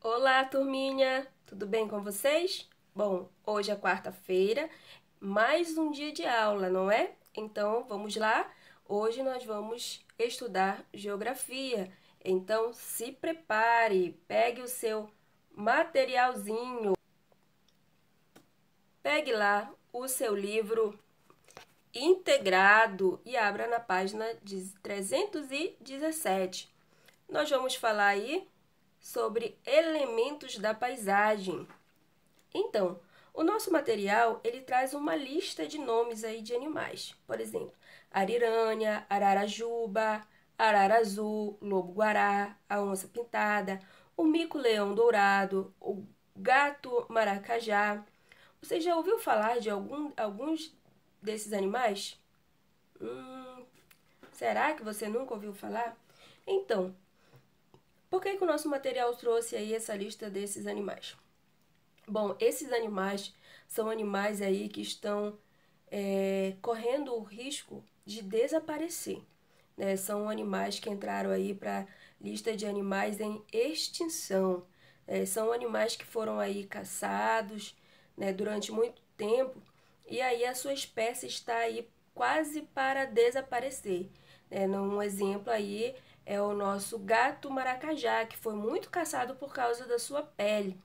Olá, turminha! Tudo bem com vocês? Bom, hoje é quarta-feira, mais um dia de aula, não é? Então, vamos lá? Hoje nós vamos estudar geografia. Então, se prepare, pegue o seu materialzinho, pegue lá o seu livro integrado e abra na página 317. Nós vamos falar aí sobre elementos da paisagem. Então, o nosso material, ele traz uma lista de nomes aí de animais. Por exemplo, ariranha, ararajuba, arara azul, lobo-guará, a onça-pintada, o mico-leão dourado, o gato-maracajá. Você já ouviu falar de alguns desses animais? Hum, será que você nunca ouviu falar? Então, por que o nosso material trouxe aí essa lista desses animais? Bom, esses animais são animais aí que estão correndo o risco de desaparecer, né? São animais que entraram aí para a lista de animais em extinção. São animais que foram aí caçados, né, durante muito tempo e aí a sua espécie está aí quase para desaparecer. Um exemplo aí é o nosso gato maracajá, que foi muito caçado por causa da sua pele.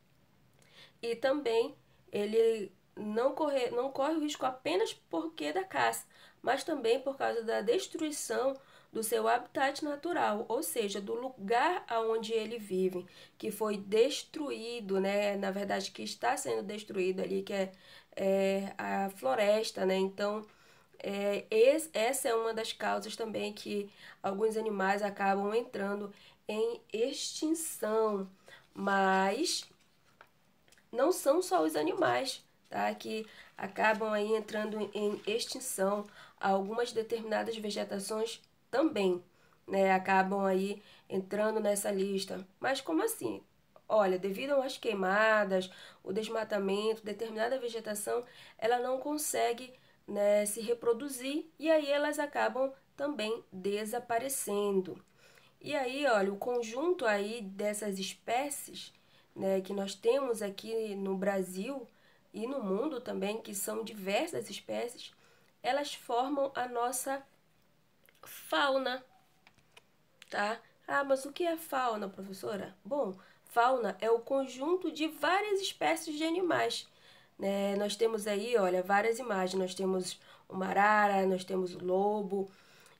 E também ele não corre o risco apenas porque da caça, mas também por causa da destruição do seu habitat natural, ou seja, do lugar aonde ele vive, que foi destruído, né? Na verdade, que está sendo destruído ali, que é a floresta, né? Então, essa é uma das causas também que alguns animais acabam entrando em extinção, mas não são só os animais, tá? Que acabam aí entrando em extinção. Algumas determinadas vegetações também, né? Acabam aí entrando nessa lista. Mas como assim? Olha, devido às queimadas, o desmatamento, determinada vegetação, ela não consegue, né, se reproduzir e aí elas acabam também desaparecendo. E aí, olha, o conjunto aí dessas espécies, né, que nós temos aqui no Brasil e no mundo também, que são diversas espécies, elas formam a nossa fauna, tá? Ah, mas o que é fauna, professora? Bom, fauna é o conjunto de várias espécies de animais, né? Nós temos aí, olha, várias imagens. Nós temos uma arara, nós temos o lobo,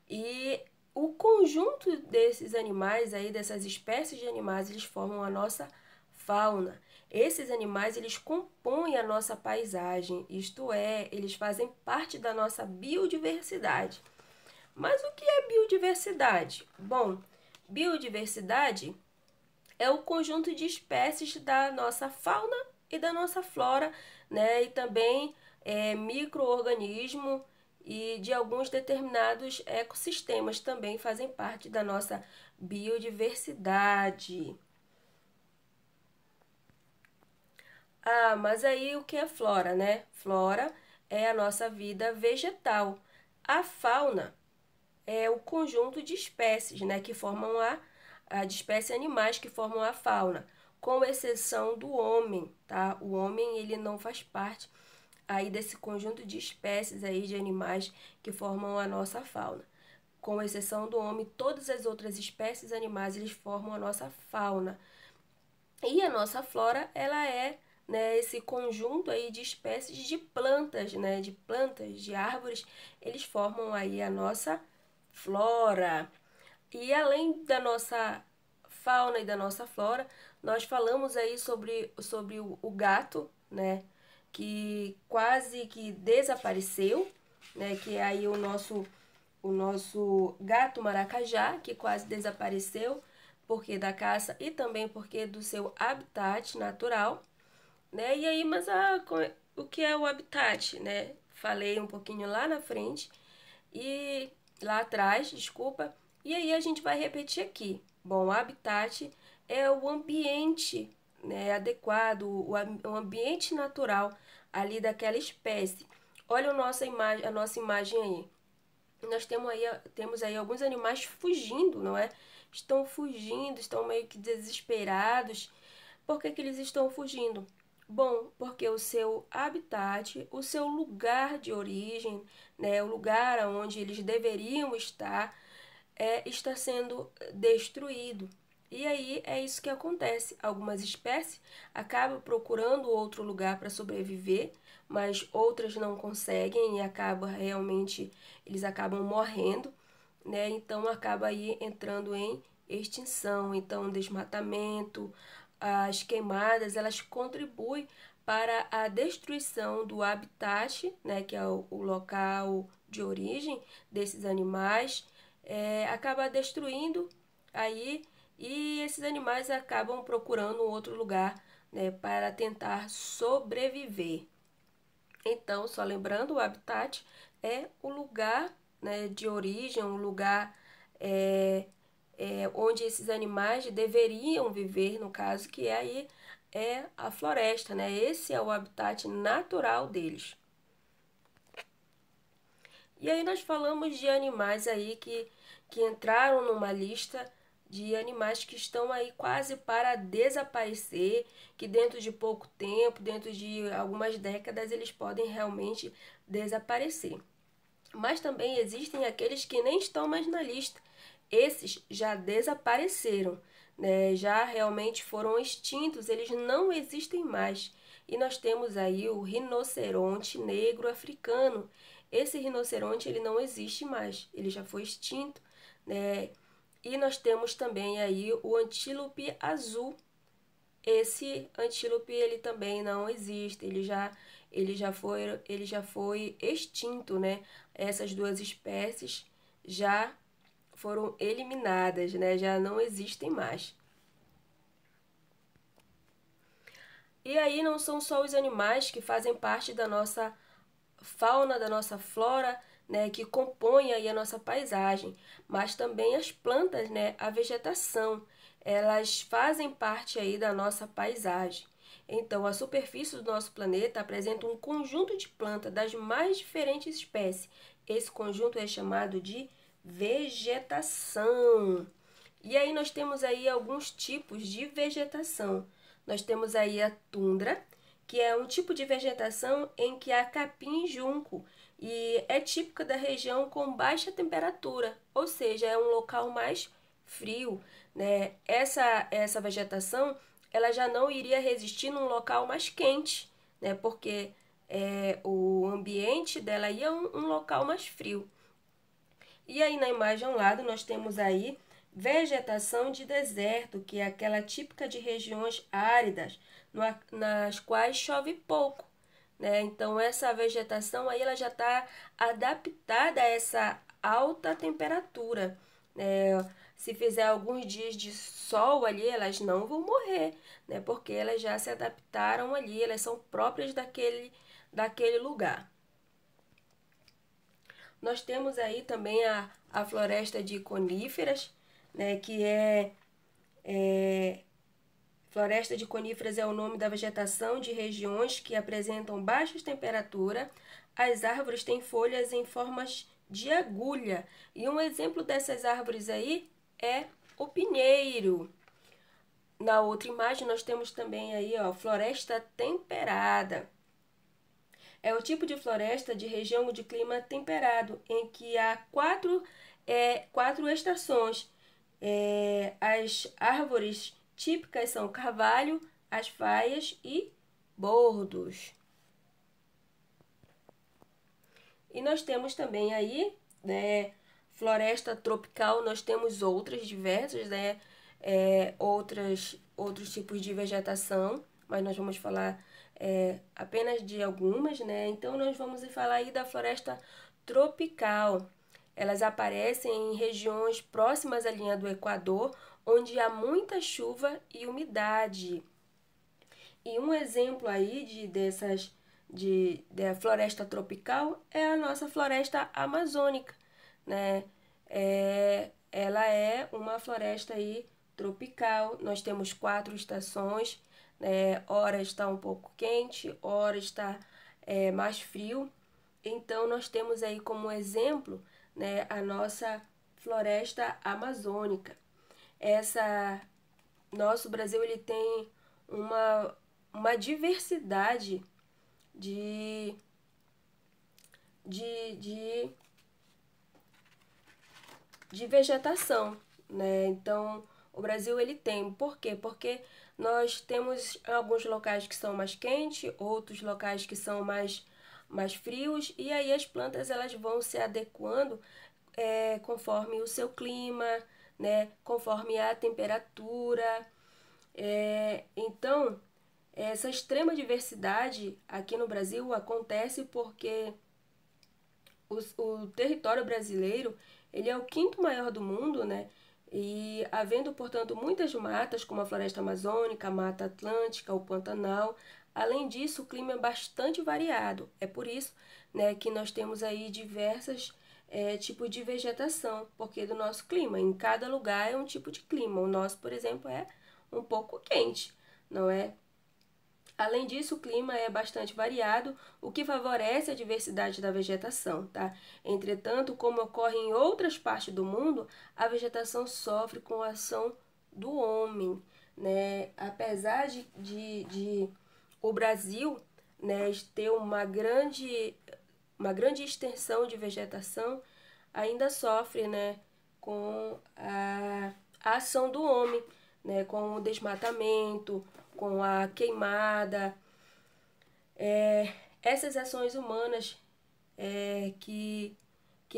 e o conjunto desses animais aí, dessas espécies de animais, eles formam a nossa fauna. Esses animais, eles compõem a nossa paisagem, isto é, eles fazem parte da nossa biodiversidade. Mas o que é biodiversidade? Bom, biodiversidade é o conjunto de espécies da nossa fauna e da nossa flora, né? E também micro-organismo e de alguns determinados ecossistemas também fazem parte da nossa biodiversidade. Ah, mas aí o que é flora, né? Flora é a nossa vida vegetal. A fauna é o conjunto de espécies, né, que formam de espécies animais que formam a fauna, com exceção do homem, tá? O homem, ele não faz parte aí desse conjunto de espécies aí de animais que formam a nossa fauna. Com exceção do homem, todas as outras espécies animais, eles formam a nossa fauna. E a nossa flora, ela é, né, esse conjunto aí de espécies de plantas, né, de plantas, de árvores, eles formam aí a nossa flora. E além da nossa fauna e da nossa flora, nós falamos aí sobre o gato, né, que quase que desapareceu, né, que é aí o nosso gato maracajá, que quase desapareceu porque da caça e também porque do seu habitat natural, né? E aí, mas o que é o habitat, né? Falei um pouquinho lá na frente e lá atrás, desculpa. E aí a gente vai repetir aqui. Bom, o habitat é o ambiente, né, adequado, o ambiente natural ali daquela espécie. Olha a nossa imagem aí. Nós temos aí alguns animais fugindo, não é? Estão fugindo, estão meio que desesperados, Por que que eles estão fugindo? Bom, porque o seu habitat, o seu lugar de origem, né, o lugar onde eles deveriam estar, está sendo destruído. E aí é isso que acontece. Algumas espécies acabam procurando outro lugar para sobreviver, mas outras não conseguem e eles acabam morrendo, né? Então acaba aí entrando em extinção. Então, desmatamento, as queimadas, elas contribuem para a destruição do habitat, né, que é o local de origem desses animais, acaba destruindo aí e esses animais acabam procurando um outro lugar, né, para tentar sobreviver. Então, só lembrando, o habitat é o lugar, né, de origem, um lugar onde esses animais deveriam viver, no caso, que aí é a floresta, né? Esse é o habitat natural deles. E aí nós falamos de animais aí que entraram numa lista de animais que estão aí quase para desaparecer, que dentro de pouco tempo, dentro de algumas décadas, eles podem realmente desaparecer. Mas também existem aqueles que nem estão mais na lista. Esses já desapareceram, né? Já realmente foram extintos, eles não existem mais. E nós temos aí o rinoceronte negro africano. Esse rinoceronte ele não existe mais, ele já foi extinto, né? E nós temos também aí o antílope azul. Esse antílope ele também não existe, ele já foi extinto, né? Essas duas espécies já foram eliminadas, né? Já não existem mais. E aí não são só os animais que fazem parte da nossa fauna, da nossa flora, né, que compõem aí a nossa paisagem, mas também as plantas, né, a vegetação, elas fazem parte aí da nossa paisagem. Então, a superfície do nosso planeta apresenta um conjunto de plantas das mais diferentes espécies. Esse conjunto é chamado de vegetação. E aí nós temos aí alguns tipos de vegetação. Nós temos aí a tundra, que é um tipo de vegetação em que há capim e junco e é típica da região com baixa temperatura, ou seja, é um local mais frio, né? Essa vegetação ela já não iria resistir num local mais quente, né? Porque o ambiente dela aí é um local mais frio. E aí na imagem ao lado nós temos aí vegetação de deserto, que é aquela típica de regiões áridas, nas quais chove pouco, né? Então essa vegetação aí ela já está adaptada a essa alta temperatura, né? Se fizer alguns dias de sol ali, elas não vão morrer, né? Porque elas já se adaptaram ali, elas são próprias daquele lugar. Nós temos aí também a floresta de coníferas, né, que floresta de coníferas é o nome da vegetação de regiões que apresentam baixa temperatura. As árvores têm folhas em formas de agulha. E um exemplo dessas árvores aí é o pinheiro. Na outra imagem nós temos também aí, ó, floresta temperada. É o tipo de floresta de região de clima temperado, em que há quatro estações. As árvores típicas são carvalho, as faias e bordos. E nós temos também aí, né, floresta tropical, nós temos outras diversas, né, outros tipos de vegetação, mas nós vamos falar apenas de algumas, né? Então nós vamos falar aí da floresta tropical. Elas aparecem em regiões próximas à linha do Equador, onde há muita chuva e umidade. E um exemplo aí da floresta tropical é a nossa floresta amazônica, né? Ela é uma floresta aí tropical. Nós temos 4 estações, né? Ora está um pouco quente, ora está mais frio. Então nós temos aí como exemplo, né, a nossa floresta amazônica. Nosso Brasil ele tem uma diversidade de, de, de, de vegetação, né? Então, o Brasil ele tem. Por quê? Porque nós temos alguns locais que são mais quentes, outros locais que são mais frios, e aí as plantas elas vão se adequando conforme o seu clima, né? Conforme a temperatura. Então, essa extrema diversidade aqui no Brasil acontece porque o território brasileiro ele é o quinto maior do mundo, né? E havendo, portanto, muitas matas, como a floresta amazônica, a mata atlântica, o Pantanal. Além disso, o clima é bastante variado. É por isso, né, que nós temos aí diversos tipos de vegetação, porque do nosso clima, em cada lugar é um tipo de clima. O nosso, por exemplo, é um pouco quente, não é? Além disso, o clima é bastante variado, o que favorece a diversidade da vegetação, tá? Entretanto, como ocorre em outras partes do mundo, a vegetação sofre com a ação do homem, né? Apesar de o Brasil, né, ter uma grande extensão de vegetação, ainda sofre, né, com a ação do homem, né, com o desmatamento, com a queimada. Essas ações humanas que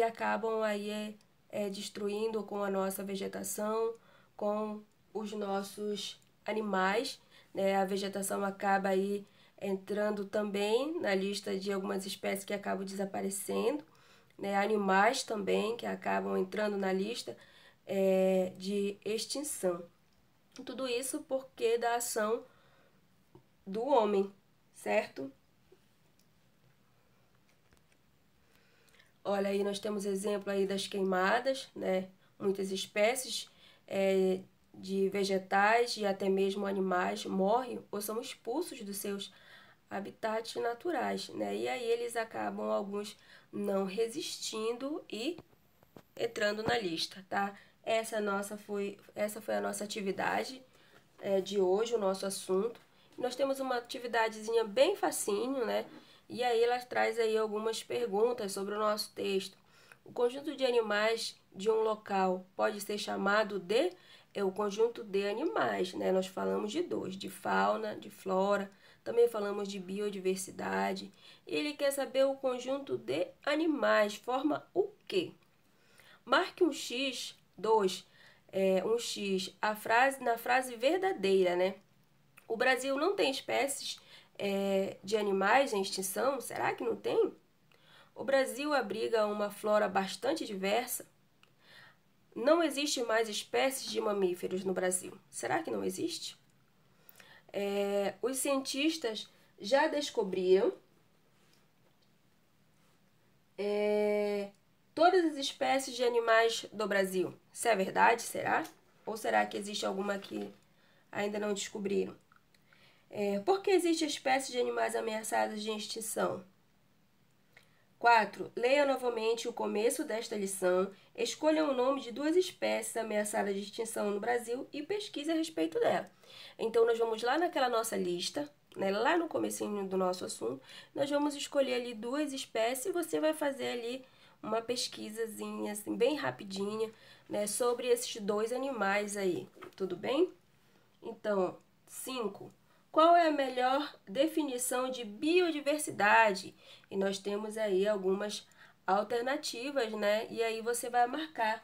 acabam aí destruindo com a nossa vegetação, com os nossos animais, né? A vegetação acaba aí entrando também na lista de algumas espécies que acabam desaparecendo, né? Animais também que acabam entrando na lista de extinção. Tudo isso porque da ação do homem, certo? Olha, aí nós temos exemplo aí das queimadas, né? Muitas espécies de vegetais e até mesmo animais morrem ou são expulsos dos seus habitats naturais, né? E aí eles acabam, alguns, não resistindo e entrando na lista, tá? Essa foi a nossa atividade de hoje, o nosso assunto. Nós temos uma atividadezinha bem facinho, né? E aí ela traz aí algumas perguntas sobre o nosso texto. O conjunto de animais de um local pode ser chamado de o conjunto de animais, né? Nós falamos de dois, de fauna, de flora, também falamos de biodiversidade. E ele quer saber o conjunto de animais forma o quê? Marque um X, um X, na frase verdadeira, né? O Brasil não tem espécies de animais em extinção? Será que não tem? O Brasil abriga uma flora bastante diversa? Não existe mais espécies de mamíferos no Brasil. Será que não existe? Os cientistas já descobriram todas as espécies de animais do Brasil. Isso é verdade, será? Ou será que existe alguma que ainda não descobriram? Por que existem espécies de animais ameaçadas de extinção? 4. Leia novamente o começo desta lição, escolha o nome de duas espécies ameaçadas de extinção no Brasil e pesquise a respeito dela. Então, nós vamos lá naquela nossa lista, né, lá no comecinho do nosso assunto, nós vamos escolher ali duas espécies e você vai fazer ali uma pesquisazinha, assim, bem rapidinha, né, sobre esses dois animais aí, tudo bem? Então, 5. Qual é a melhor definição de biodiversidade? E nós temos aí algumas alternativas, né? E aí você vai marcar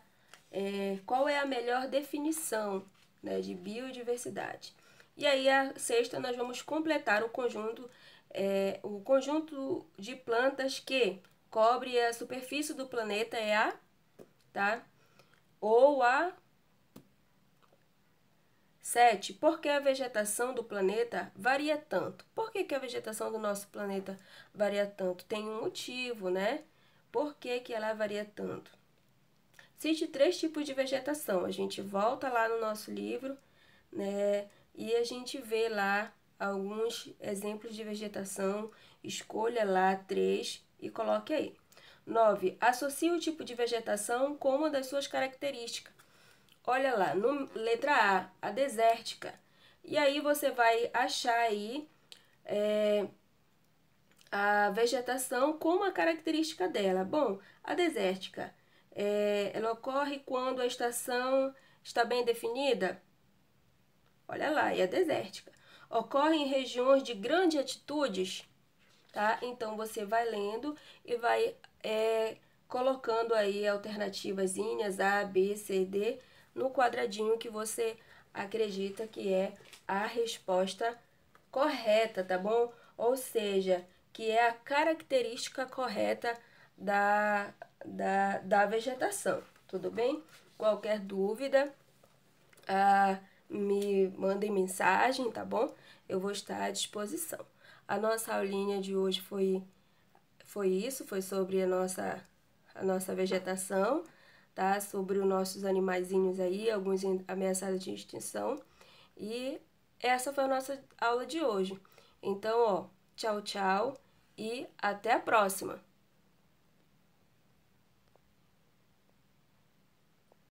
qual é a melhor definição, né, de biodiversidade. E aí a sexta nós vamos completar o conjunto de plantas que cobre a superfície do planeta tá? Ou a 7. Por que a vegetação do planeta varia tanto? Por que a vegetação do nosso planeta varia tanto? Tem um motivo, né? Por que ela varia tanto? Cite 3 tipos de vegetação. A gente volta lá no nosso livro, né? E a gente vê lá alguns exemplos de vegetação. Escolha lá 3 e coloque aí. 9. Associe o tipo de vegetação com uma das suas características. Olha lá, letra A desértica. E aí você vai achar aí a vegetação com uma característica dela. Bom, a desértica, ela ocorre quando a estação está bem definida? Olha lá, é a desértica. Ocorre em regiões de grandes altitudes, tá? Então, você vai lendo e vai colocando aí alternativas A, B, C, D no quadradinho que você acredita que é a resposta correta, tá bom? Ou seja, que é a característica correta da vegetação, tudo bem? Qualquer dúvida, me mandem mensagem, tá bom? Eu vou estar à disposição. A nossa aulinha de hoje foi isso, foi sobre a nossa vegetação, tá? Sobre os nossos animaizinhos aí, alguns ameaçados de extinção. E essa foi a nossa aula de hoje. Então, ó, tchau, tchau e até a próxima!